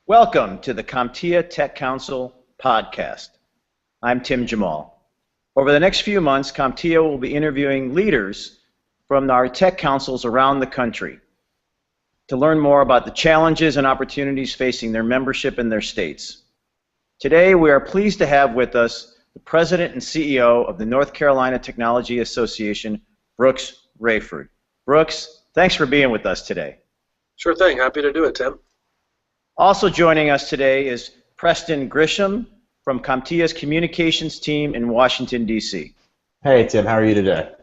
Welcome to the CompTIA Tech Council podcast. I'm Tim Jamal. Over the next few months, CompTIA will be interviewing leaders from our tech councils around the country to learn more about the challenges and opportunities facing their membership in their states. Today, we are pleased to have with us the President and CEO of the North Carolina Technology Association, Brooks Raiford. Brooks, thanks for being with us today. Sure thing. Happy to do it, Tim. Also joining us today is Preston Grisham from CompTIA's communications team in Washington, D.C. Hey, Tim. How are you today?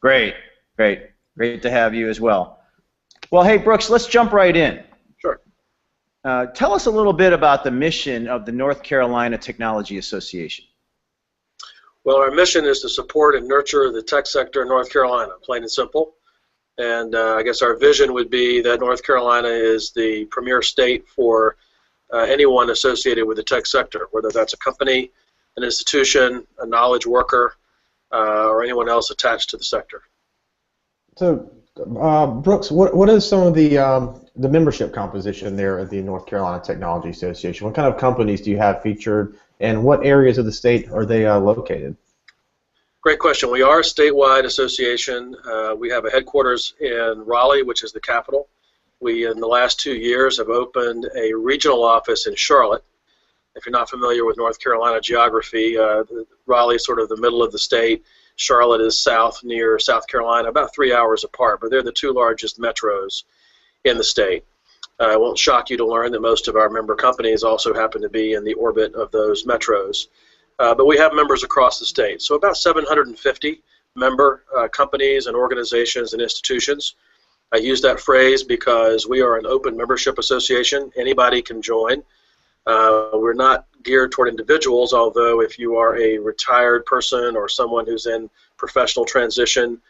Great. Great to have you as well. Well, hey, Brooks, let's jump right in. Sure. Tell us a little bit about the mission of the North Carolina Technology Association. Well, our mission is to support and nurture the tech sector in North Carolina, plain and simple. And I guess our vision would be that North Carolina is the premier state for anyone associated with the tech sector, whether that's a company, an institution, a knowledge worker, or anyone else attached to the sector. So, Brooks, what is some of the membership composition there at the North Carolina Technology Association? What kind of companies do you have featured, and what areas of the state are they located? Great question. We are a statewide association. We have a headquarters in Raleigh, which is the capital. We, in the last 2 years, have opened a regional office in Charlotte. If you're not familiar with North Carolina geography, Raleigh is sort of the middle of the state. Charlotte is south, near South Carolina, about 3 hours apart, but they're the two largest metros in the state. It won't shock you to learn that most of our member companies also happen to be in the orbit of those metros. But we have members across the state, so about 750 member companies and organizations and institutions. I use that phrase because we are an open membership association. Anybody can join. We're not geared toward individuals, although if you are a retired person or someone who's in professional transition,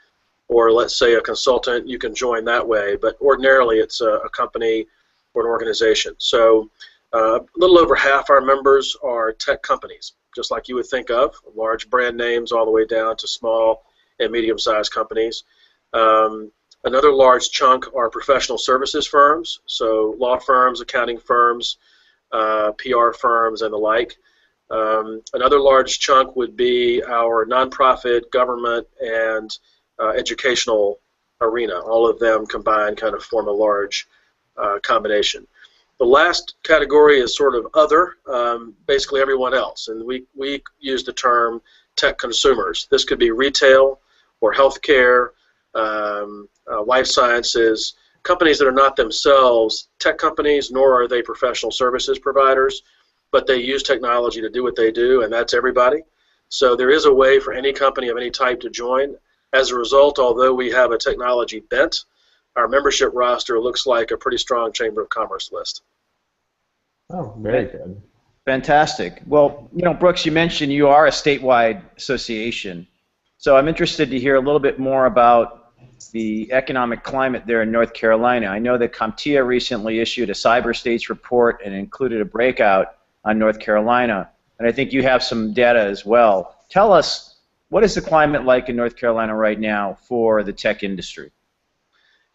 or let's say a consultant, you can join that way. But ordinarily, it's a company or an organization. So a little over half our members are tech companies, just like you would think of, large brand names all the way down to small and medium-sized companies. Another large chunk are professional services firms, so law firms, accounting firms, PR firms, and the like. Another large chunk would be our nonprofit, government, and educational arena. All of them combined kind of form a large combination. The last category is sort of other, basically everyone else, and we use the term tech consumers. This could be retail or healthcare, life sciences, companies that are not themselves tech companies, nor are they professional services providers, but they use technology to do what they do, and that's everybody. So there is a way for any company of any type to join. As a result, although we have a technology bent, our membership roster looks like a pretty strong Chamber of Commerce list. Oh, very good. Fantastic. Well, Brooks, you mentioned you are a statewide association, so I'm interested to hear a little bit more about the economic climate there in North Carolina. I know that CompTIA recently issued a cyber states report and included a breakout on North Carolina, and I think you have some data as well. Tell us, what is the climate like in North Carolina right now for the tech industry?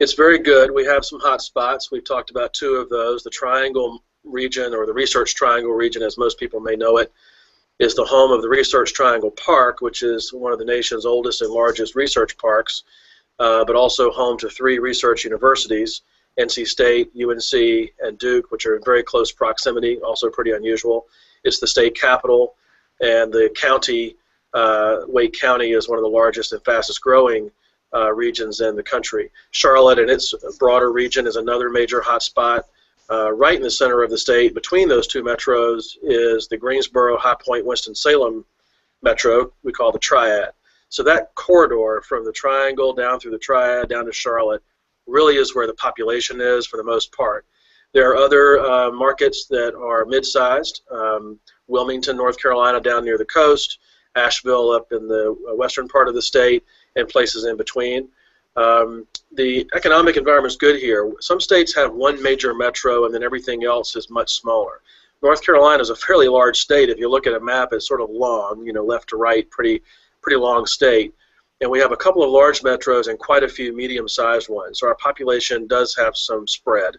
It's very good. We have some hot spots. We've talked about two of those. The Triangle region, or the Research Triangle region, as most people may know it, is the home of the Research Triangle Park, which is one of the nation's oldest and largest research parks, but also home to 3 research universities, NC State, UNC, and Duke, which are in very close proximity, also pretty unusual. It's the state capital, and the county, Wake County, is one of the largest and fastest growing regions in the country. Charlotte and its broader region is another major hotspot. Right in the center of the state, between those two metros, is the Greensboro, High Point, Winston-Salem metro, we call the Triad. So that corridor from the Triangle down through the Triad down to Charlotte really is where the population is for the most part. There are other markets that are mid-sized, Wilmington, North Carolina down near the coast, Asheville up in the western part of the state, and places in between. The economic environment is good here. Some states have one major metro and then everything else is much smaller. North Carolina is a fairly large state. If you look at a map, it's sort of long, left to right, pretty long state. And we have a couple of large metros and quite a few medium-sized ones. So our population does have some spread.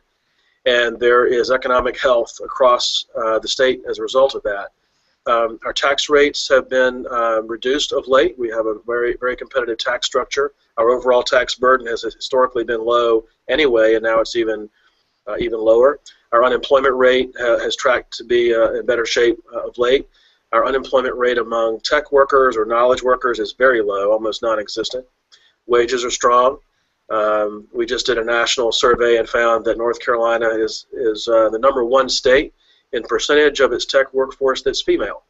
and there is economic health across the state as a result of that. Our tax rates have been reduced of late. We have a very, very competitive tax structure. Our overall tax burden has historically been low anyway, and now it's even lower. Our unemployment rate has tracked to be in better shape of late. Our unemployment rate among tech workers or knowledge workers is very low, almost non-existent. Wages are strong. We just did a national survey and found that North Carolina is the #1 state in percentage of its tech workforce that's female.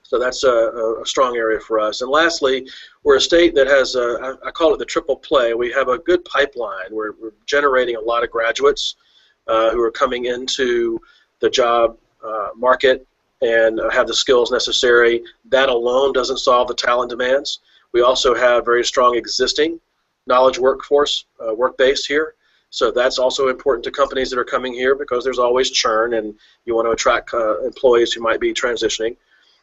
So that's a strong area for us. And lastly, we're a state that has, I call it the triple play. We have a good pipeline. We're generating a lot of graduates who are coming into the job market and have the skills necessary. That alone doesn't solve the talent demands. We also have very strong existing knowledge workforce, work base here. So that's also important to companies that are coming here because there's always churn and you want to attract employees who might be transitioning.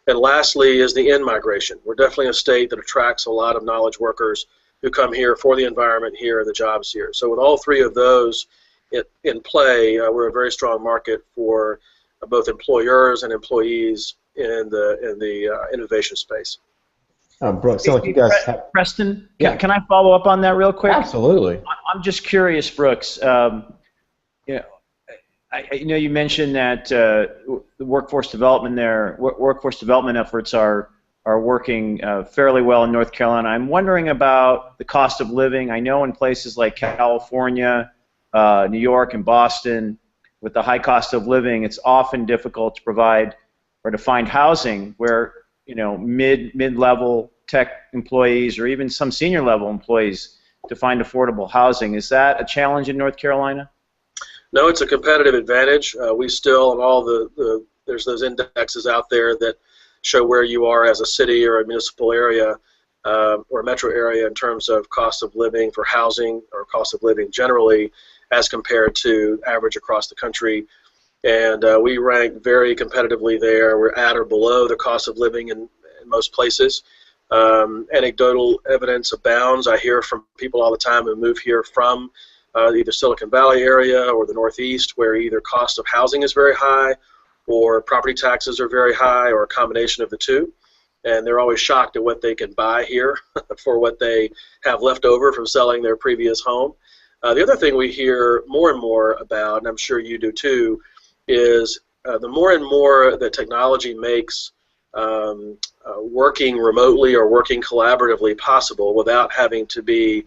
And lastly is the in-migration. We're definitely a state that attracts a lot of knowledge workers who come here for the environment here and the jobs here. So with all three of those in play, we're a very strong market for both employers and employees in the innovation space. Brooks, sounds like you guys have... Preston, can I follow up on that real quick? Absolutely. I'm just curious, Brooks. You know, you mentioned that the workforce development efforts are working fairly well in North Carolina. I'm wondering about the cost of living. I know in places like California, New York, and Boston, with the high cost of living, it's often difficult to provide or to find housing where, you know, mid-level tech employees or even some senior level employees to find affordable housing. Is that a challenge in North Carolina? No, it's a competitive advantage. We still, in all there's those indexes out there that show where you are as a city or a municipal area or a metro area in terms of cost of living for housing or cost of living generally as compared to average across the country. And we rank very competitively there. We're at or below the cost of living in most places. Anecdotal evidence abounds. I hear from people all the time who move here from either Silicon Valley area or the Northeast, where either cost of housing is very high or property taxes are very high or a combination of the two. And they're always shocked at what they can buy here for what they have left over from selling their previous home. The other thing we hear more and more about, and I'm sure you do too, is the more and more that technology makes working remotely or working collaboratively possible without having to be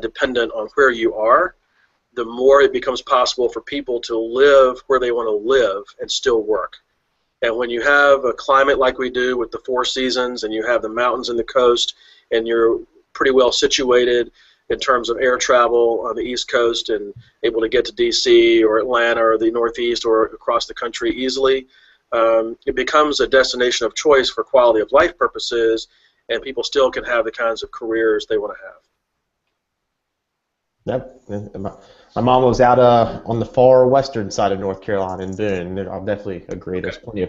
dependent on where you are, the more it becomes possible for people to live where they want to live and still work. And when you have a climate like we do with the 4 seasons and you have the mountains and the coast and you're pretty well situated in terms of air travel on the East Coast and able to get to D.C. or Atlanta or the Northeast or across the country easily, it becomes a destination of choice for quality of life purposes, and people still can have the kinds of careers they want to have. Yep. My mom was out on the far western side of North Carolina in Boone. I'll definitely agree. There's plenty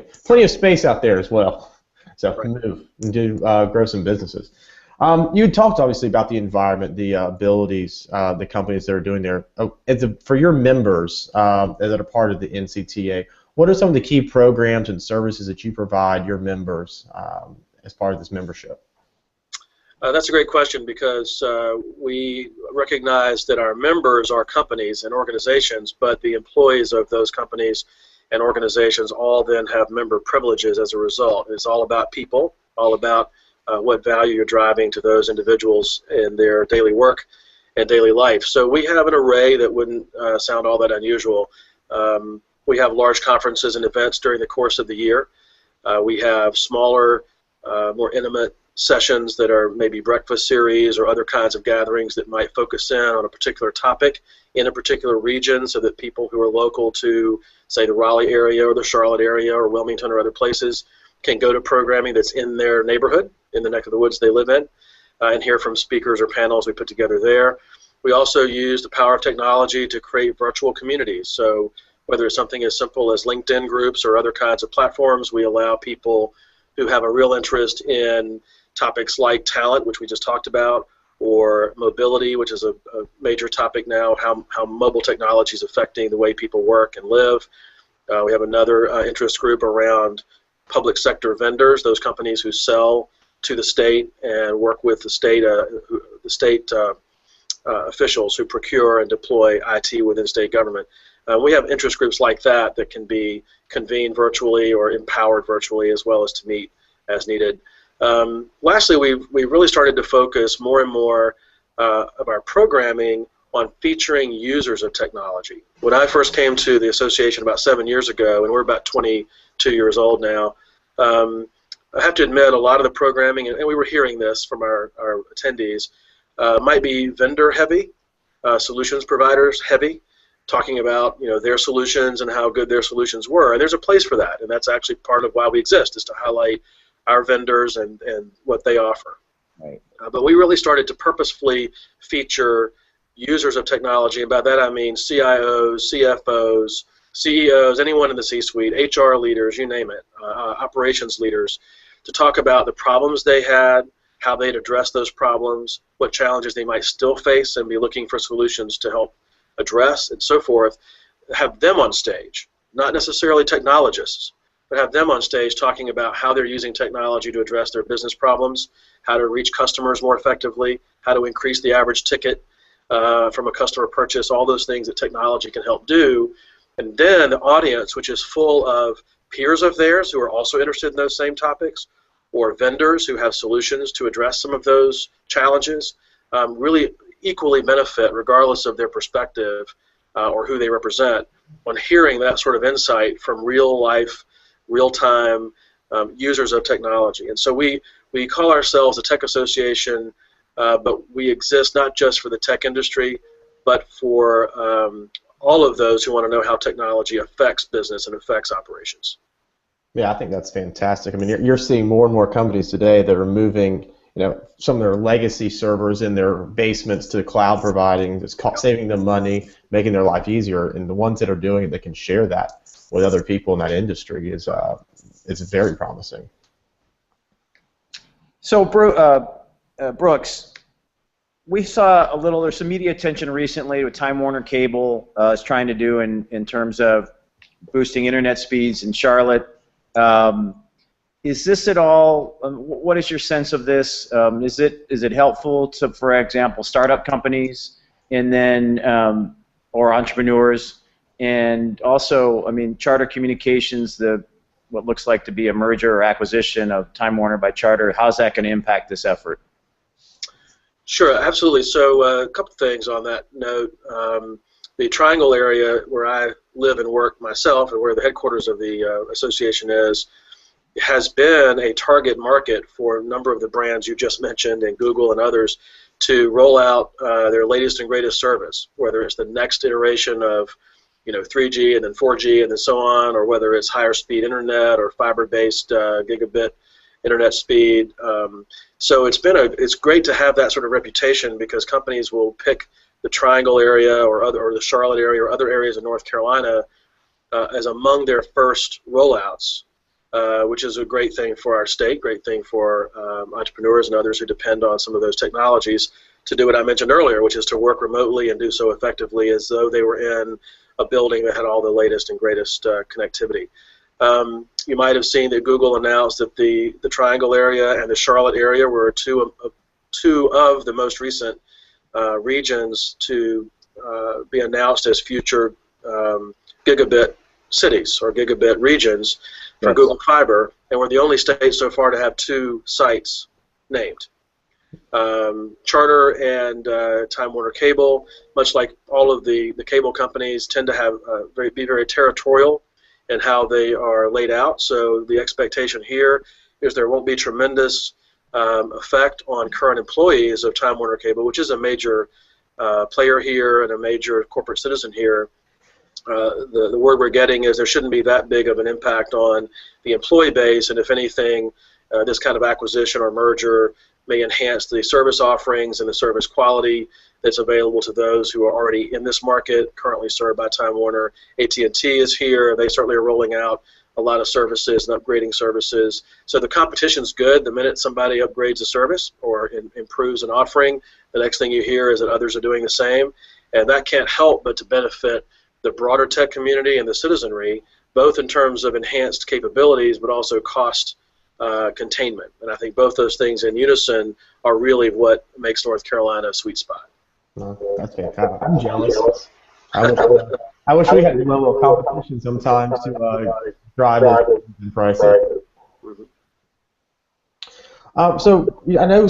of space out there as well. So move and do grow some businesses. You talked obviously about the environment, the abilities, the companies that are doing there. For your members that are part of the NCTA, what are some of the key programs and services that you provide your members as part of this membership? That's a great question because we recognize that our members are companies and organizations, but the employees of those companies and organizations all then have member privileges as a result. It's all about people, all about what value you're driving to those individuals in their daily work and daily life. So we have an array that wouldn't sound all that unusual. We have large conferences and events during the course of the year. We have smaller, more intimate sessions that are maybe breakfast series or other kinds of gatherings that might focus in on a particular topic in a particular region so that people who are local to, say, the Raleigh area or the Charlotte area or Wilmington or other places can go to programming that's in their neighborhood, in the neck of the woods they live in, and hear from speakers or panels we put together there. We also use the power of technology to create virtual communities. So whether it's something as simple as LinkedIn groups or other kinds of platforms, we allow people who have a real interest in topics like talent, which we just talked about, or mobility, which is a major topic now, how mobile technology is affecting the way people work and live. We have another interest group around public sector vendors, those companies who sell to the state and work with the state officials who procure and deploy IT within state government. We have interest groups like that that can be convened virtually or empowered virtually, as well as to meet as needed. Lastly, we've really started to focus more and more of our programming on featuring users of technology. When I first came to the association about 7 years ago, and we're about 22 years old now, I have to admit a lot of the programming, and we were hearing this from our attendees, might be vendor heavy, solutions providers heavy, talking about their solutions and how good their solutions were. And there's a place for that, and that's actually part of why we exist, is to highlight our vendors and what they offer. Right. But we really started to purposefully feature users of technology, and by that I mean CIOs, CFOs, CEOs, anyone in the C-suite, HR leaders, you name it, operations leaders, to talk about the problems they had, how they'd address those problems, what challenges they might still face and be looking for solutions to help address, and so forth. Have them on stage, not necessarily technologists, but have them on stage talking about how they're using technology to address their business problems, how to reach customers more effectively, how to increase the average ticket from a customer purchase, all those things that technology can help do. And then the audience, which is full of peers of theirs who are also interested in those same topics, or vendors who have solutions to address some of those challenges, really equally benefit regardless of their perspective or who they represent on hearing that sort of insight from real life, real-time users of technology. And so we call ourselves a tech association, but we exist not just for the tech industry, but for all of those who want to know how technology affects business and affects operations. Yeah, I think that's fantastic. I mean, you're seeing more and more companies today that are moving, some of their legacy servers in their basements to cloud providing, just saving them money, making their life easier. And the ones that are doing it, that can share that with other people in that industry is very promising. So, Brooks, we saw there's some media attention recently what Time Warner Cable is trying to do in terms of boosting internet speeds in Charlotte. Is this at all, what is your sense of this? Is it helpful to, for example, startup companies and then, or entrepreneurs? And also, I mean, Charter Communications, what looks like to be a merger or acquisition of Time Warner by Charter, how's that going to impact this effort? Sure, absolutely. So a couple things on that note. The Triangle area where I live and work myself, and where the headquarters of the association is, has been a target market for a number of the brands you just mentioned, and Google and others, to roll out their latest and greatest service, whether it's the next iteration of 3G and then 4G and then so on, or whether it's higher speed internet or fiber-based gigabit internet speed. So it's great to have that sort of reputation, because companies will pick the Triangle area or the Charlotte area or other areas of North Carolina as among their first rollouts, which is a great thing for our state, great thing for entrepreneurs and others who depend on some of those technologies to do what I mentioned earlier, which is to work remotely and do so effectively as though they were in a building that had all the latest and greatest connectivity. You might have seen that Google announced that the Triangle area and the Charlotte area were two of the most recent regions to be announced as future gigabit cities or gigabit regions for Yes. Google Fiber, and we're the only state so far to have 2 sites named. Charter and Time Warner Cable, much like all of the cable companies, tend to have be very territorial in how they are laid out. So the expectation here is there won't be tremendous effect on current employees of Time Warner Cable, which is a major player here and a major corporate citizen here. The word we're getting is there shouldn't be that big of an impact on the employee base, and if anything, this kind of acquisition or merger may enhance the service offerings and the service quality that's available to those who are already in this market, currently served by Time Warner. AT&T is here. They certainly are rolling out a lot of services and upgrading services. So the competition's good. The minute somebody upgrades a service or improves an offering, the next thing you hear is that others are doing the same, and that can't help but to benefit the broader tech community and the citizenry, both in terms of enhanced capabilities but also cost containment. And I think both those things in unison are really what makes North Carolina a sweet spot. No, that's fantastic. I'm jealous. I wish we had a level of competition sometimes to drive those in pricing. So I know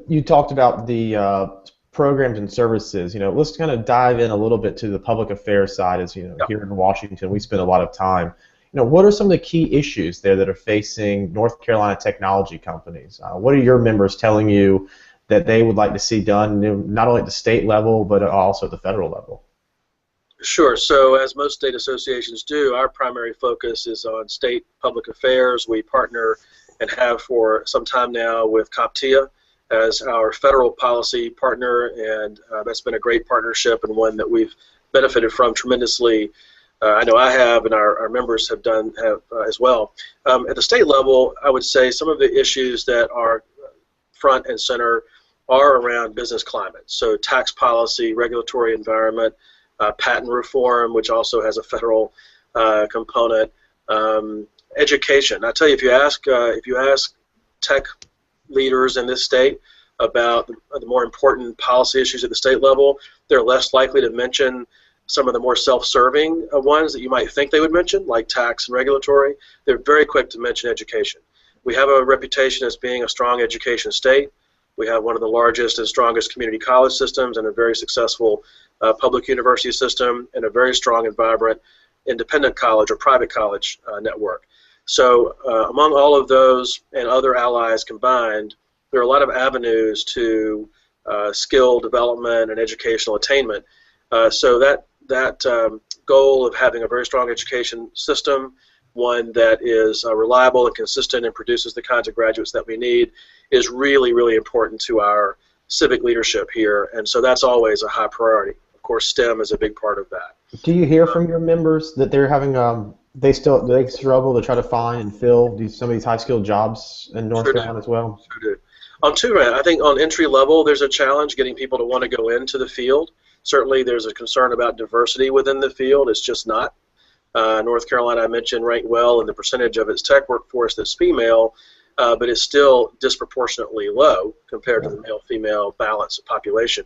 you talked about the programs and services. Let's kind of dive in a little bit to the public affairs side. As Yep. here in Washington, we spend a lot of time. What are some of the key issues there that are facing North Carolina technology companies? What are your members telling you that they would like to see done, not only at the state level but also at the federal level? Sure. So as most state associations do, our primary focus is on state public affairs. We partner and have for some time now with CompTIA as our federal policy partner, and that's been a great partnership and one that we've benefited from tremendously. I know I have, and our members have as well. At the state level, I would say some of the issues that are front and center are around business climate. So tax policy, regulatory environment, patent reform, which also has a federal component, education. I tell you, if you ask tech leaders in this state about the more important policy issues at the state level, they're less likely to mention some of the more self-serving ones that you might think they would mention, like tax and regulatory. They're very quick to mention education. We have a reputation as being a strong education state. We have one of the largest and strongest community college systems and a very successful public university system and a very strong and vibrant independent college or private college network. So among all of those and other allies combined, there are a lot of avenues to skill development and educational attainment. So that goal of having a very strong education system, one that is reliable and consistent and produces the kinds of graduates that we need, is really, really important to our civic leadership here, and so that's always a high priority. Of course, STEM is a big part of that. Do you hear from your members that they're having they struggle to try to find and fill some of these high-skilled jobs in North Carolina as well? Sure do. On two ends, I think on entry level, there's a challenge getting people to want to go into the field. Certainly, there's a concern about diversity within the field. It's just not. North Carolina, I mentioned, ranked well in the percentage of its tech workforce that's female, but it's still disproportionately low compared to the male-female balance of population.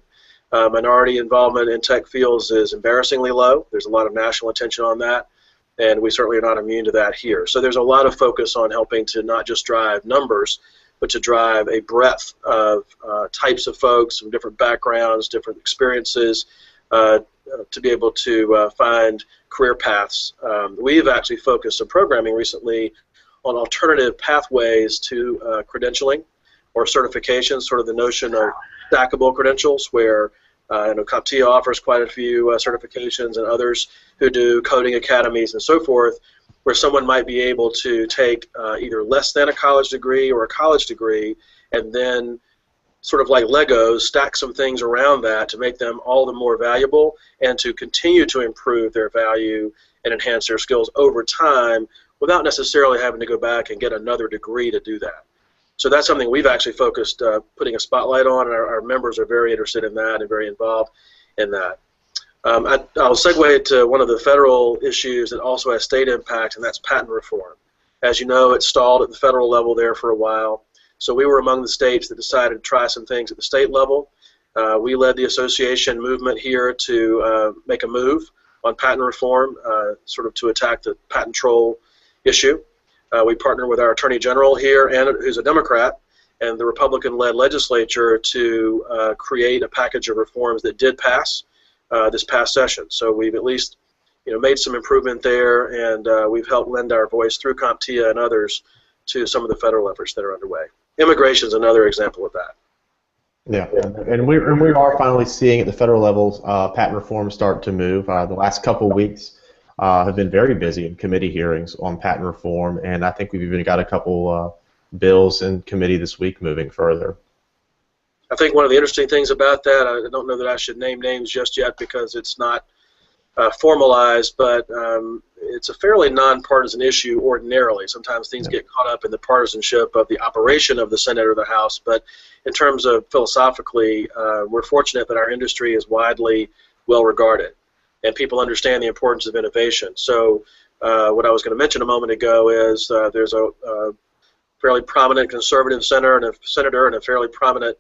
Minority involvement in tech fields is embarrassingly low. There's a lot of national attention on that, and we certainly are not immune to that here. So there's a lot of focus on helping to not just drive numbers, but to drive a breadth of types of folks from different backgrounds, different experiences, to be able to find career paths. We've actually focused some programming recently on alternative pathways to credentialing or certification, sort of the notion of stackable credentials, where CompTIA offers quite a few certifications, and others who do coding academies and so forth, where someone might be able to take either less than a college degree or a college degree, and then sort of like Legos, stack some things around that to make them all the more valuable and to continue to improve their value and enhance their skills over time without necessarily having to go back and get another degree to do that. So that's something we've actually focused putting a spotlight on, and our members are very interested in that and very involved in that. I'll segue to one of the federal issues that also has state impact, and that's patent reform. As you know, it stalled at the federal level there for a while. So we were among the states that decided to try some things at the state level. We led the association movement here to make a move on patent reform, sort of to attack the patent troll issue. We partnered with our Attorney General here, who's a Democrat, and the Republican-led legislature to create a package of reforms that did pass this past session. So we've at least made some improvement there, and we've helped lend our voice through CompTIA and others to some of the federal efforts that are underway. Immigration is another example of that. Yeah, and we are finally seeing at the federal levels patent reform start to move. The last couple of weeks have been very busy in committee hearings on patent reform, and I think we've even got a couple bills in committee this week moving further. I think one of the interesting things about that, I don't know that I should name names just yet because it's not formalized, but it's a fairly nonpartisan issue ordinarily. Sometimes things get caught up in the partisanship of the operation of the Senate or the House, but in terms of philosophically, we're fortunate that our industry is widely well regarded, and people understand the importance of innovation. So what I was going to mention a moment ago is there's a fairly prominent conservative senator and a fairly prominent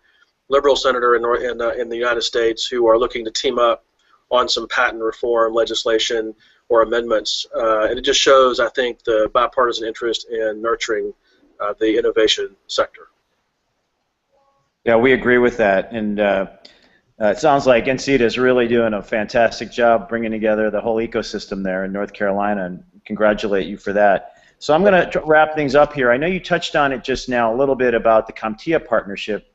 liberal senator in the United States who are looking to team up on some patent reform legislation or amendments, and it just shows, I think, the bipartisan interest in nurturing the innovation sector. Yeah, we agree with that, and it sounds like NCTA is really doing a fantastic job bringing together the whole ecosystem there in North Carolina, and congratulate you for that. So I'm going to wrap things up here. I know you touched on it just now a little bit about the CompTIA partnership,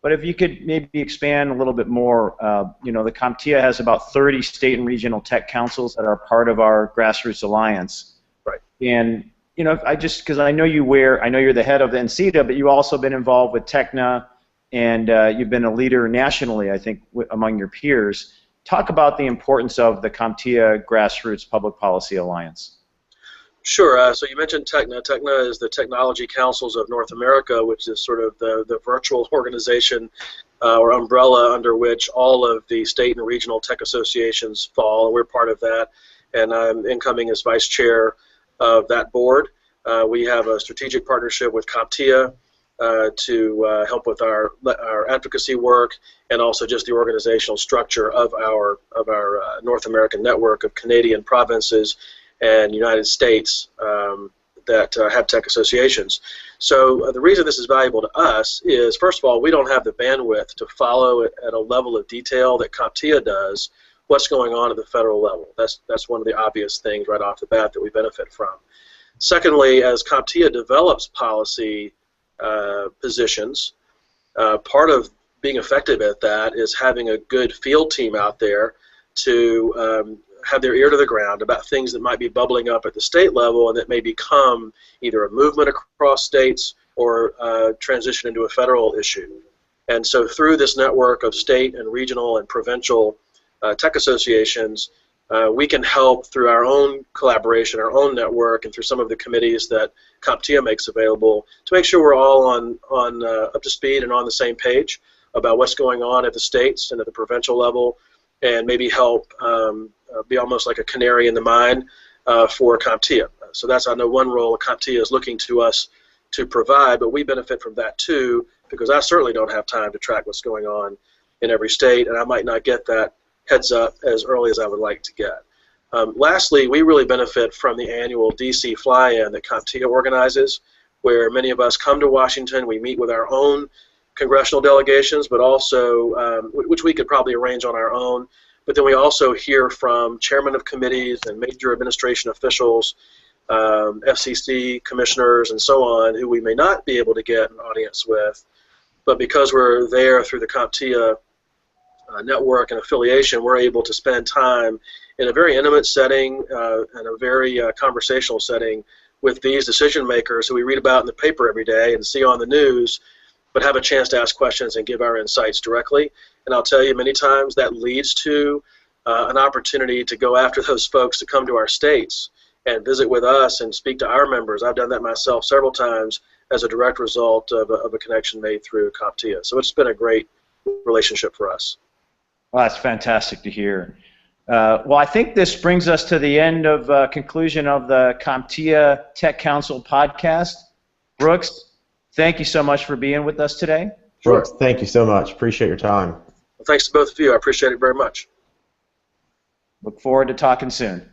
but if you could maybe expand a little bit more, you know, the CompTIA has about 30 state and regional tech councils that are part of our grassroots alliance. Right. And, you know, because I know you're the head of the NCTA, but you've also been involved with Tecna, and you've been a leader nationally, I think, among your peers. Talk about the importance of the CompTIA Grassroots Public Policy Alliance. Sure. So you mentioned Tecna. Tecna is the Technology Councils of North America, which is sort of the virtual organization or umbrella under which all of the state and regional tech associations fall, and we're part of that. And I'm incoming as vice chair of that board. We have a strategic partnership with CompTIA to help with our advocacy work, and also just the organizational structure of our North American network of Canadian provinces and United States that have tech associations. So the reason this is valuable to us is, first of all, we don't have the bandwidth to follow it at a level of detail that CompTIA does what's going on at the federal level. That's one of the obvious things right off the bat that we benefit from. Secondly, as CompTIA develops policy positions, part of being effective at that is having a good field team out there to have their ear to the ground about things that might be bubbling up at the state level and that may become either a movement across states or transition into a federal issue. And so through this network of state and regional and provincial tech associations, we can help through our own collaboration, our own network, and through some of the committees that CompTIA makes available to make sure we're all on up to speed and on the same page about what's going on at the states and at the provincial level, and maybe help be almost like a canary in the mine for CompTIA. So that's, I know, one role CompTIA is looking to us to provide, but we benefit from that too, because I certainly don't have time to track what's going on in every state, and I might not get that heads up as early as I would like to get. Lastly, we really benefit from the annual DC fly-in that CompTIA organizes, where many of us come to Washington. We meet with our own congressional delegations, but also, which we could probably arrange on our own, but then we also hear from chairmen of committees and major administration officials, FCC commissioners, and so on, who we may not be able to get an audience with, but because we're there through the CompTIA network and affiliation, we're able to spend time in a very intimate setting and a very conversational setting with these decision makers who we read about in the paper every day and see on the news, but have a chance to ask questions and give our insights directly. And I'll tell you, many times that leads to an opportunity to go after those folks to come to our states and visit with us and speak to our members. I've done that myself several times as a direct result of a connection made through CompTIA. So it's been a great relationship for us. Well, that's fantastic to hear. Well, I think this brings us to the end of conclusion of the CompTIA Tech Council podcast. Brooks, thank you so much for being with us today. Brooks, thank you so much. Appreciate your time. Well, thanks to both of you. I appreciate it very much. Look forward to talking soon.